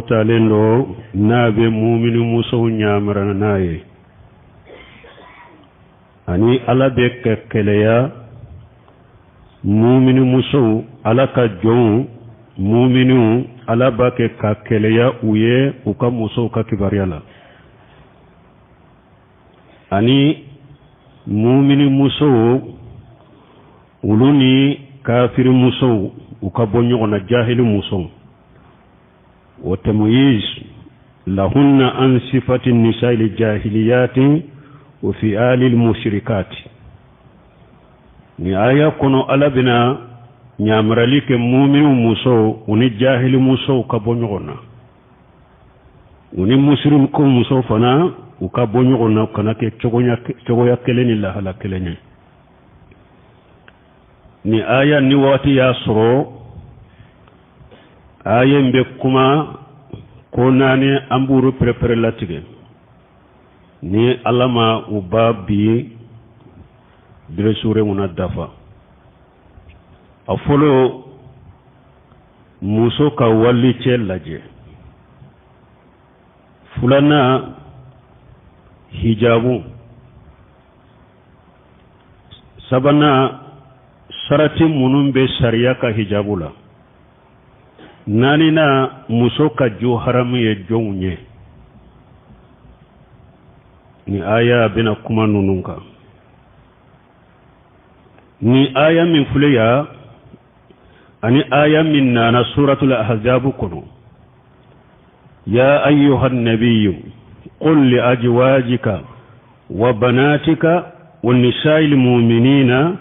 talendo nabe mu'minu muso nyamara naye ani ala be keleya mu'minu muso ala ka jon mu'minu ala ba ke ka keleya uye uka muso ka kibariyala ani mu'minu muso uluni kafir muso uka bonyo na jahili muso وتمييز لهن عن صفة النساء الجاهليات وفي آل المشركات ni aya kono alabina nyamralike mu'minu muso uni jahili muso ka bonyona uni muslim ko muso fana uka bonyona kana ke chogoya keleni la hala keleni ni aya ni wati ya soro ayen be kuma ko nane amburu prepare latige ni alama ubabi dresure muna dafa afolo muso ka wali laje fulana hijabu sabana sarati munun be sharia ka hijabula nanina muso ka jo haramu ye jonye ni aya bina kuma nununka ni aya min fuleya ani aya min nana suratul ahzab kuno ya ayyuhan nabiyyu qul li azwajika wa banatika wan nisa'il mu'minina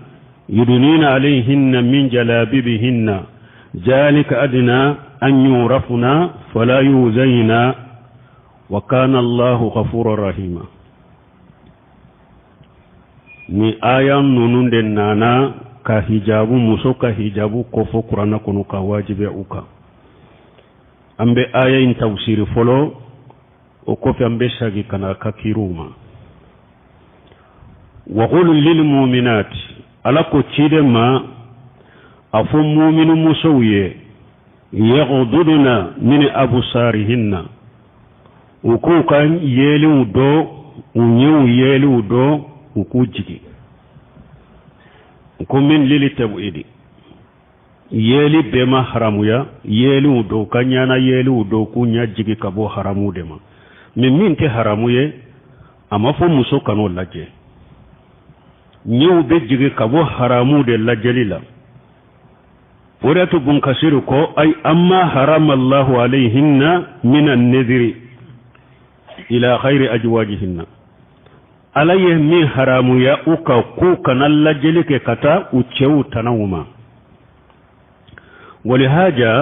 yudnina alayhinna min jalabibihinna ذلك أدنى أن يعرفنا فلا يؤذينا وكان الله غفورا رحيما ni aya nunun de nana ka hijabu muso ka hijabu ko fo qur'ana kono ka wajibe uka ambe aya in tafsir folo o ko fi ambe shagi kana ka kiruma wa qul lil mu'minat ala ko chide ma afo mu'minu musowiye yaghduduna min absarihinna uku kan yelu do unyu yelu do uku jigi ko min lili tabidi yeli bema haramuya yelu do kanyana yelu do kunya jigi kabo haramu dema min te haramuye ama fo muso kanu laje nyu be jigi kabo haramu de lajelila ورأت بن كثير كو أي أما حرم الله عليهن من النذر إلى خير أزواجهن عليه من حرام يا أوكا كوكا نلجلك كتا وتشو تنوما ولهذا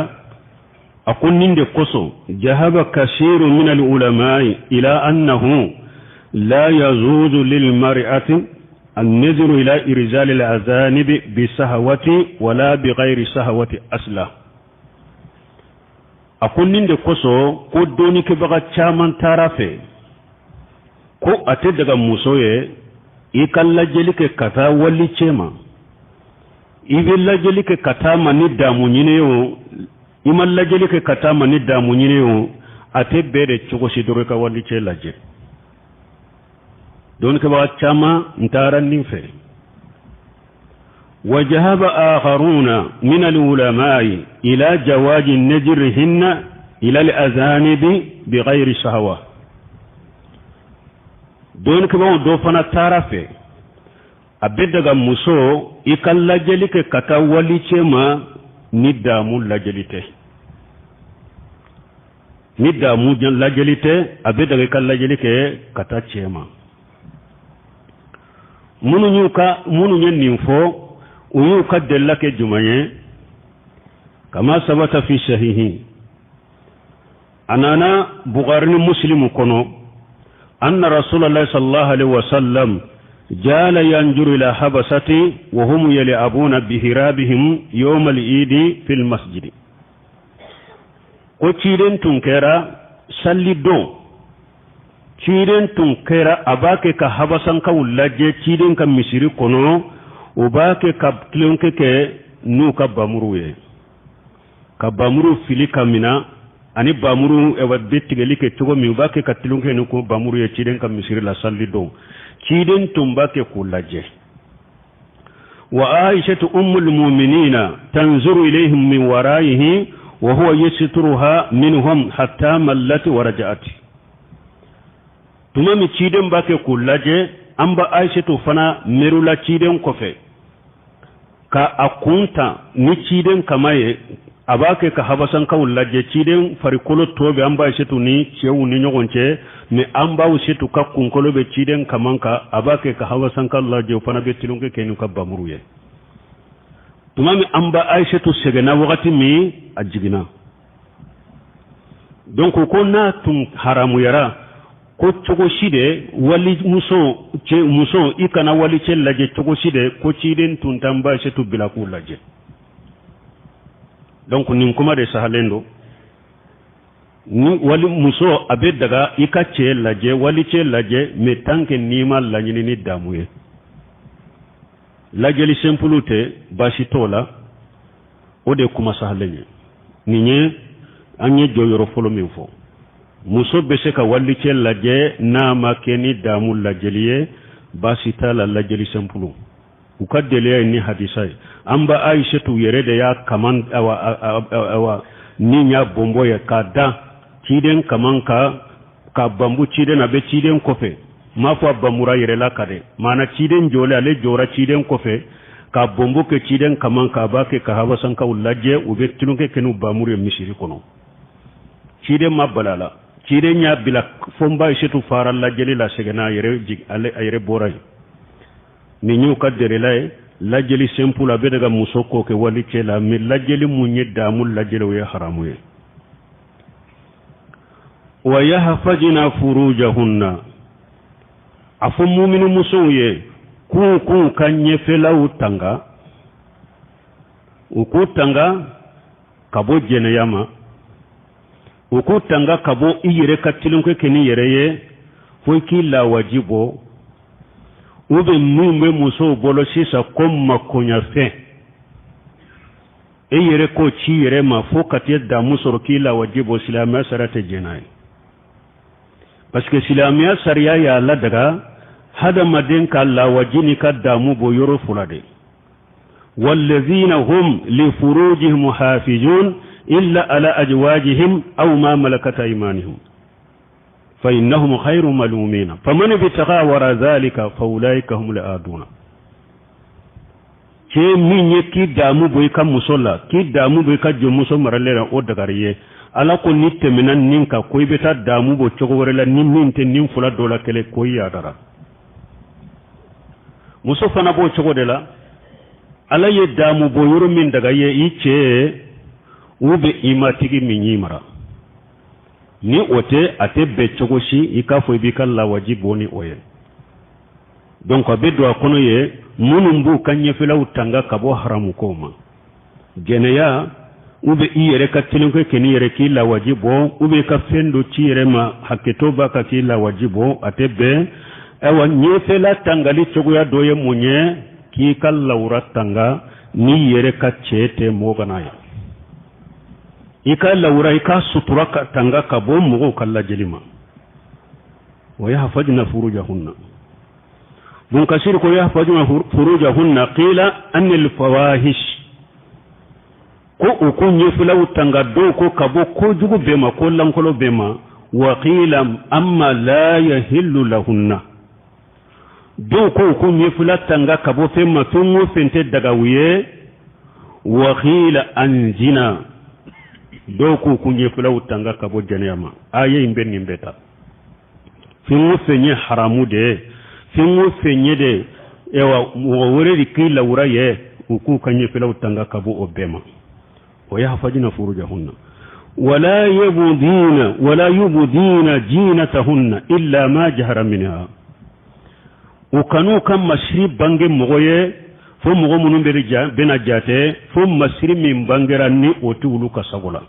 أقول نند قصو ذهب كثير من العلماء إلى أنه لا يجوز للمرأة النذر إلى إرزال الأذانب بسهوة ولا بغير سهوة أصلا أقول نند قصو قدوني كبغا تشامان تارافي كو أتدغا موسوية إيكال لجلك كتا والي تشيما إيكال لجلك كتا مني دامو نينيو إيمان لجلك كتا مني دامو نينيو أتبير تشوكو سيدوريكا والي تشيلاجي دون كبا تشاما انتارا ننفي وجهب آخرون من العلماء إلى جواز نجرهن إلى الأذانب بغير شهوة دون كبا دوفنا تارفي أبدغ مسو إكال لجلك كتاولي تشيما ندامو لجلته ندامو لجلته أبدغ إكال لجلك كتا تشيما munu nyen fo uyu kadella ke jumaye kama sabata fi sahihi anana bukhari muslim kono anna rasulullah sallallahu alaihi wasallam jala yanjuru ila habasati wa hum yal'abuna bihirabihim yawm al-eid fil masjid ko ciden tunkera sallido ciden tun kera abake ka habasan ka wulaje ciden ka misiri kono ubake ka klonke ke nu ka bamuruye ka bamuru fili kamina ani bamuru e wadde tigeli ke togo mi bake katilun ke ko bamuru ye ciden kam misiri la salli do ciden tumbake kulaje wa aishatu ummul mu'minina tanzuru ilayhim min waraihi wa huwa yasitruha minhum hatta mallat wa raja'at tuma mi ciden bake kulaje amba aishatu fana merula ciden kofe ka akunta ni ciden kamaye abake ka habasan kawulaje ciden farikolo tobe amba aishatu ni cewu ni nyogonce me amba usitu ka kunkolo be ciden kamanka abake ka habasan kallaje fana be tilunke kenu ka bamuruye tumami amba aishatu segena wakati mi ajigina donc ko na tum haramu yara ko cogo shide wali muso ikana wali ce laje cogo shide ko ciden tun tamba aishatu bila ku laje donc nin kuma de sahalendo ni wali muso abe daga ika ce laje wali ce laje me tanke nima lanyini ni damuye lajeli sempulute bashi tola ode kuma sahalenye ninye anye joyoro folo minfo muso bese ka wali ce laje na makeni damu lajeliye bashi tala lajeli sempulu ukadele ni hadisai amba aishatu yerede ya kaman awa ninya bombo ya kada ciden kaman ka bambu ciden abe ciden kofe mafwa bamura yerela kade mana ciden jole ale jora ciden kofe ka bombo ke ciden kaman ka bake ka hawasan ka ulaje ube tilunke kenu bamure misiri kono ciden mabalala ciden nya bila fomba ishetu fara lajeli la segena yere jig ale ayere boray ni ñu kadere lay lajeli simple abe daga musoko ke wali cela mi lajeli munye damul lajeli we haramu ye wa yahfajna furujahunna afu mu'minu musoye ku kanye felaw tanga uku tanga kabo jene yama uku tanga kabo iyere katilun ke keni yereye fo ki la wajibo ube mumbe muso bolo sisa komma konya fe yere ko ci yere ma fo katie da musoro ki la wajibo silamiya sarate jenay parce que silamiya sariya ya la daga hada madin ka la wajini ka damu bo yoro fulade wallazina hum li furujihim hafizun illa ala ajwajihim aw ma malakat aymanihum فإنهم خير ملومين فمن ابتغى وراء ذلك فأولئك هم العادون ke minye ki damu boy ka musolla ki damu boy ka jomuso maralera o dagariye ala ko nitte minan ninka ko beta damu bo cogo warela nin minte nin fula dola kele ko yadara muso fana bo cogo de la ala ye damu bo yoro min daga ye ice ube imatigi minyi mara ni ote ate be cogoshi ikafo ibikalla wajibu ni oye donc abedo akono ye munumbu kanye fela utanga kabo haramu koma geneya ube iyere katilunke keni yere kila wajibu ube ka fendo chire ma haketo baka kila wajibu ate be ewa nye fela tangali cogo ya doye munye ki kala uratanga ni yere ka chete moganaye ika laura ika sutura tanga kabo mugo kala jelima wa yahfajna furujahunna bun kasir ko yahfajna furujahunna qila an al fawahish ko ukunye fulaw tanga do ko kabo ko jugu bema ko lankolo bema wa qila amma la yahillu lahunna do ko ukunye fulaw tanga kabo fema tunwo fente daga wiye wa qila an zina doku kunye fula utanga kabo janeyama aye imben nimbeta fingo fenye haramu de fingo fenye de ewa wore rikila uraye uku kanye fula utanga kabo obema waya hafajina furujahunna wala yubdina jinatahunna illa ma jahara minha ukanu kam mashri bange mogoye fo mogo munum bena jate fo masri min bangera ni otulu kasagola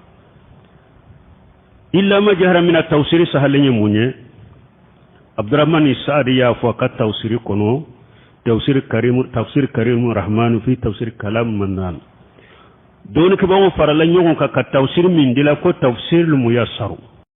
illa ma jahara min at-tawsir sahalenye munye Abdurrahman Sa'di ya fo ka tawsir kono tafsir karim rahman fi tafsir kalam mannan دون كبا فرلا نيغون كا تفسير من دلا كو تفسير الميسر